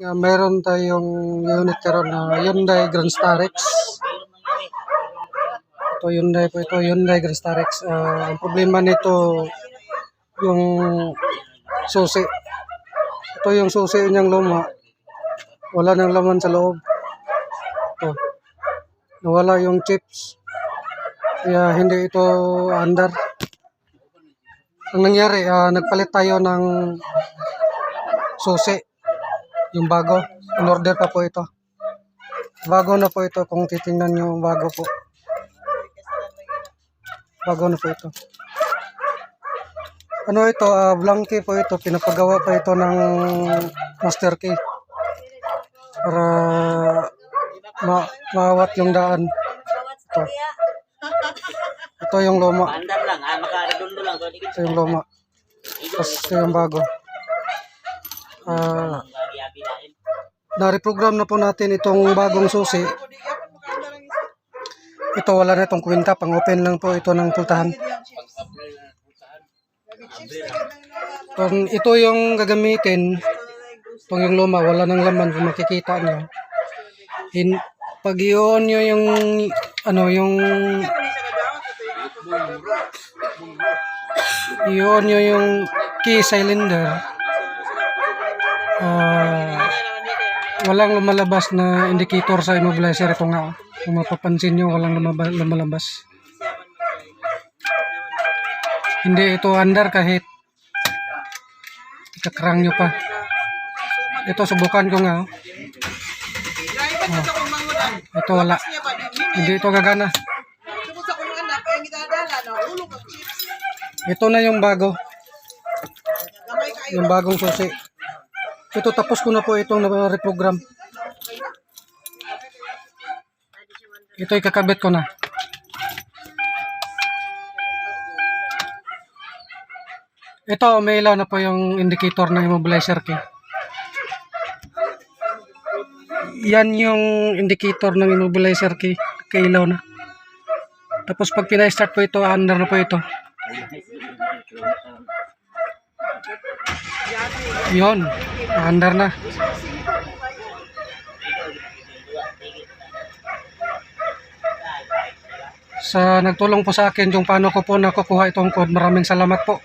Mayroon tayong unit karon na Hyundai Grand Starex. Ito Hyundai po ito, Hyundai Grand Starex. Ang problema nito yung susi. Ito yung susi niyang luma. Wala nang laman sa loob. Ito. Nawala yung chips. Kaya hindi ito andar. Ang nangyari, nagpalit tayo ng susi. Yung bago. In-order pa po ito. Bago na po ito kung titingnan nyo, bago po. Bago na po ito. Ano ito, blank key po ito. Pinapagawa pa ito ng master key. Para maawat yung daan. Ito. Ito yung luma. Ito yung luma. Tapos ito yung bago. Na-reprogram na po natin itong bagong susi. Ito wala na itong kwinta, pang open lang po ito ng pultahan. Ito yung gagamitin. Itong yung luma, wala nang laman kung makikita nyo. Pag i-on nyo yung i-on nyo yung key cylinder, walang lumalabas na indicator sa immobilizer. Ito nga, kung mapapansin nyo, walang lumalabas. Hindi ito andar kahit ikakrang nyo pa. Ito, subukan ko nga. Ito wala. Hindi ito gagana. Ito na yung bago. Yung bagong susi. Ito, tapos ko na po itong na-reprogram. Ito ikakabit ko na. Ito, may ilaw na po yung indicator ng immobilizer key. Yan yung indicator ng immobilizer key. Kailaw na. Tapos pag pina-start po ito, under na po ito. Yun, under na. Sa nagtulong po sa akin yung paano ko po nakukuha itong code. Maraming salamat po.